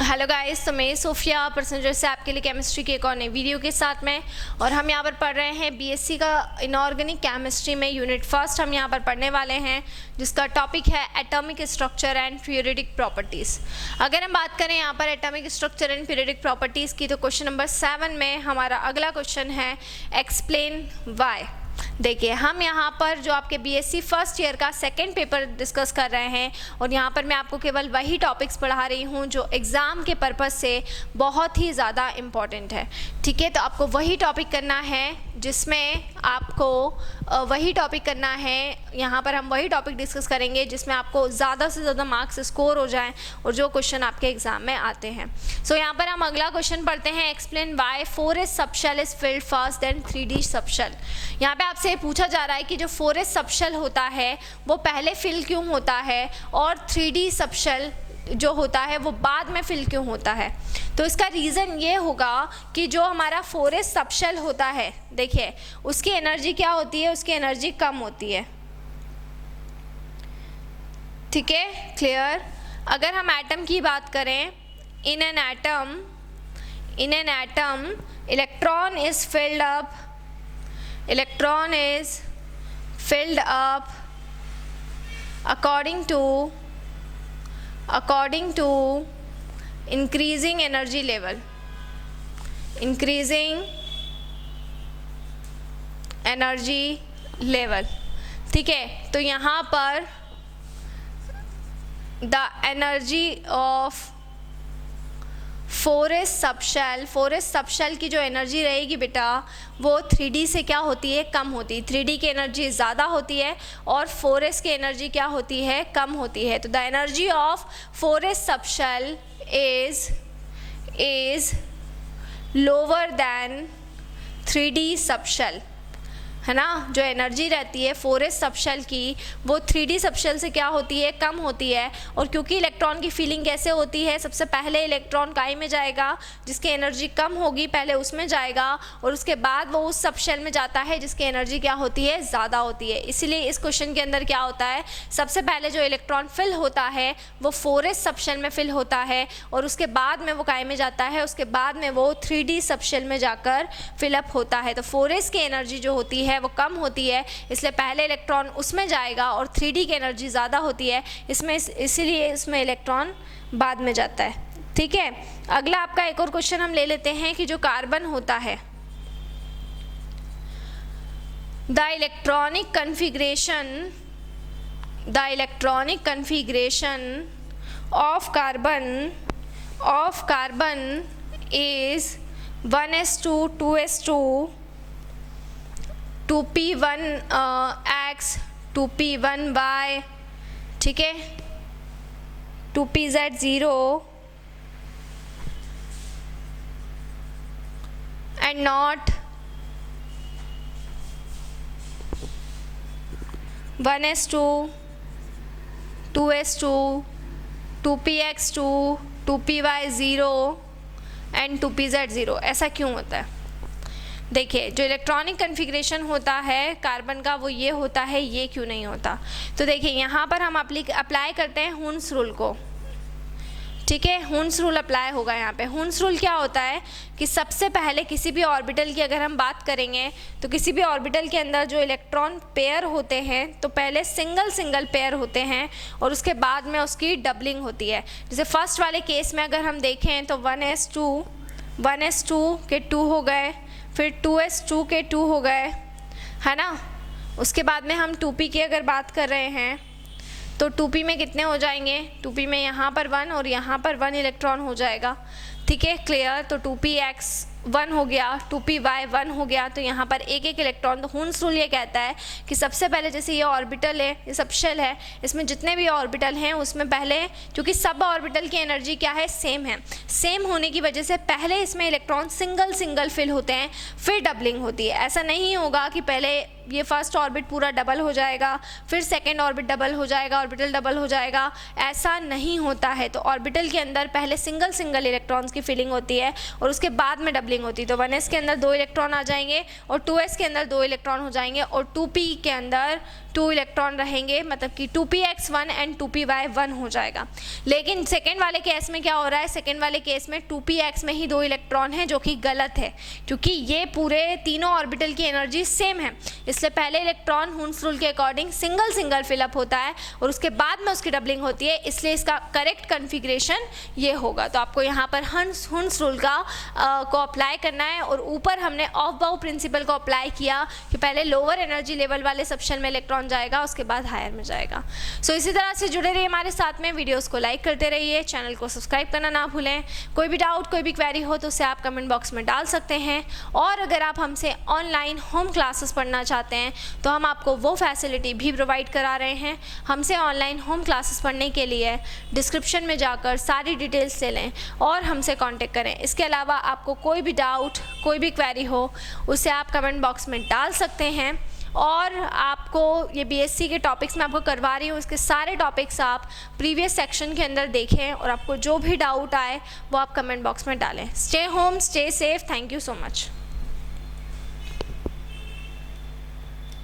Hello guys, तो मैं Sophia परसेंजर से आपके लिए केमिस्ट्री के एक और नई वीडियो के साथ में, और हम यहाँ पर पढ़ रहे हैं बीएससी का इनऑर्गेनिक केमिस्ट्री में यूनिट फर्स्ट हम यहाँ पर पढ़ने वाले हैं, जिसका टॉपिक है atomic structure and periodic properties. अगर हम बात करें यहाँ पर atomic structure and periodic properties की, तो क्वेश्चन नंबर 7 में हमारा अगला क्वेश्चन है एक्सप्लेन वाई। देखिए, हम यहाँ पर जो आपके बीएससी फर्स्ट ईयर का सेकंड पेपर डिस्कस कर रहे हैं, और यहाँ पर मैं आपको केवल वही टॉपिक्स पढ़ा रही हूँ जो एग्ज़ाम के पर्पज़ से बहुत ही ज़्यादा इम्पॉर्टेंट है। ठीक है, तो आपको वही टॉपिक करना है जिसमें आपको वही टॉपिक करना है। यहाँ पर हम वही टॉपिक डिस्कस करेंगे जिसमें आपको ज़्यादा से ज़्यादा मार्क्स स्कोर हो जाएं और जो क्वेश्चन आपके एग्जाम में आते हैं। सो यहाँ पर हम अगला क्वेश्चन पढ़ते हैं, explain why 4s subshell is filled fast than 3d subshell. यहाँ पे आपसे पूछा जा रहा है कि जो 4s सबशेल होता है वो पहले फिल क्यों होता है और 3d सबशेल जो होता है वो बाद में फिल क्यों होता है। तो इसका रीज़न ये होगा कि जो हमारा 4s सबशेल होता है, देखिए उसकी एनर्जी क्या होती है, उसकी एनर्जी कम होती है। ठीक है, क्लियर। अगर हम एटम की बात करें, in an atom electron is filled up according to increasing energy level, ठीक है। तो यहाँ पर the energy of 4s subshell की जो एनर्जी रहेगी बेटा, वो 3d से क्या होती है, कम होती है। 3d की एनर्जी ज़्यादा होती है और 4s की एनर्जी क्या होती है, कम होती है। तो the energy of 4s subshell is lower than 3d subshell, है ना। जो एनर्जी रहती है 4s सबशेल की वो 3d सबशेल से क्या होती है, कम होती है। और क्योंकि इलेक्ट्रॉन की फीलिंग कैसे होती है, सबसे पहले इलेक्ट्रॉन काई में जाएगा जिसकी एनर्जी कम होगी, पहले उसमें जाएगा और उसके बाद वो उस सबशेल में जाता है जिसकी एनर्जी क्या होती है, ज़्यादा होती है। इसीलिए इस क्वेश्चन के अंदर क्या होता है, सबसे पहले जो इलेक्ट्रॉन फिल होता है वो 4s सबशेल में फिल होता है और उसके बाद में वो काई में जाता है, उसके बाद में वो 3d सबशेल में जाकर फिलअप होता है। तो 4s की एनर्जी जो होती है वो कम होती है, इसलिए पहले इलेक्ट्रॉन उसमें जाएगा और 3d की एनर्जी ज़्यादा होती है, इसीलिए इसमें इलेक्ट्रॉन बाद में जाता है। ठीक है, अगला आपका एक और क्वेश्चन हम ले लेते हैं कि जो कार्बन होता है, the electronic configuration of carbon is 1s2 2s2 2p1x 2p1y, ठीक है, 2pz0 and not 1s2 2s2 2px2 2py0 and 2pz0। ऐसा क्यों होता है? देखिए, जो इलेक्ट्रॉनिक कन्फिग्रेशन होता है कार्बन का वो ये होता है, ये क्यों नहीं होता। तो देखिए यहाँ पर हम अप्लाई करते हैं हुन्स रूल को। ठीक है, हुन्स रूल अप्लाई होगा यहाँ पे। हुन्स रूल क्या होता है कि सबसे पहले किसी भी ऑर्बिटल की अगर हम बात करेंगे तो किसी भी ऑर्बिटल के अंदर जो इलेक्ट्रॉन पेयर होते हैं तो पहले सिंगल पेयर होते हैं और उसके बाद में उसकी डबलिंग होती है। जैसे फर्स्ट वाले केस में अगर हम देखें तो 1s2 के 2 हो गए, फिर 2s2 के 2 हो गए, है ना। उसके बाद में हम 2p की अगर बात कर रहे हैं तो 2p में कितने हो जाएंगे, 2p में यहाँ पर 1 और यहाँ पर 1 इलेक्ट्रॉन हो जाएगा। ठीक है, क्लियर। तो 2px 1 हो गया, 2py 1 हो गया, तो यहाँ पर एक इलेक्ट्रॉन। तो हुन्स रूल ये कहता है कि सबसे पहले जैसे ये ऑर्बिटल है, ये सबशेल है, इसमें जितने भी ऑर्बिटल हैं उसमें पहले, क्योंकि सब ऑर्बिटल की एनर्जी क्या है, सेम है, सेम होने की वजह से पहले इसमें इलेक्ट्रॉन सिंगल फिल होते हैं, फिर डबलिंग होती है। ऐसा नहीं होगा कि पहले ये फर्स्ट ऑर्बिट पूरा डबल हो जाएगा, फिर सेकेंड ऑर्बिट डबल हो जाएगा, ऑर्बिटल डबल हो जाएगा, ऐसा नहीं होता है। तो ऑर्बिटल के अंदर पहले सिंगल इलेक्ट्रॉन्स इलेक्ट्रॉन्स की फिलिंग होती है और उसके बाद में डबलिंग होती है। तो 1s के अंदर 2 इलेक्ट्रॉन आ जाएंगे और 2s के अंदर 2 इलेक्ट्रॉन हो जाएंगे और 2p के अंदर 2 इलेक्ट्रॉन रहेंगे, मतलब कि 2px1 एंड 2py1 हो जाएगा। लेकिन सेकेंड वाले केस में क्या हो रहा है, सेकेंड वाले केस में 2px में ही 2 इलेक्ट्रॉन है, जो कि गलत है क्योंकि ये पूरे तीनों ऑर्बिटल की एनर्जी सेम है। इसलिए पहले इलेक्ट्रॉन हुन्स रूल के अकॉर्डिंग सिंगल सिंगल फिलअप होता है और उसके बाद में उसकी डबलिंग होती है, इसलिए इसका करेक्ट कन्फिग्रेशन ये होगा। तो आपको यहाँ पर हुन्स रूल को अप्लाई करना है और ऊपर हमने ऑफ बाउ प्रिंसिपल को अप्लाई किया कि पहले लोअर एनर्जी लेवल वाले सेक्शन में इलेक्ट्रॉन जाएगा, उसके बाद हायर में जाएगा। सो इसी तरह से जुड़े रहिए हमारे साथ में, वीडियोस को लाइक करते रहिए, चैनल को सब्सक्राइब करना ना भूलें। कोई भी डाउट, कोई भी क्वेरी हो तो उसे आप कमेंट बॉक्स में डाल सकते हैं। और अगर आप हमसे ऑनलाइन होम क्लासेस पढ़ना चाहते हैं तो हम आपको वो फैसिलिटी भी प्रोवाइड करा रहे हैं। हमसे ऑनलाइन होम क्लासेस पढ़ने के लिए डिस्क्रिप्शन में जाकर सारी डिटेल्स ले लें और हमसे कांटेक्ट करें। इसके अलावा आपको कोई भी डाउट, कोई भी क्वेरी हो उसे आप कमेंट बॉक्स में डाल सकते हैं। और आपको ये बीएससी के टॉपिक्स मैं आपको करवा रही हूँ, इसके सारे टॉपिक्स आप प्रीवियस सेक्शन के अंदर देखें और आपको जो भी डाउट आए वो आप कमेंट बॉक्स में डालें। Stay home, stay safe. Thank you so much.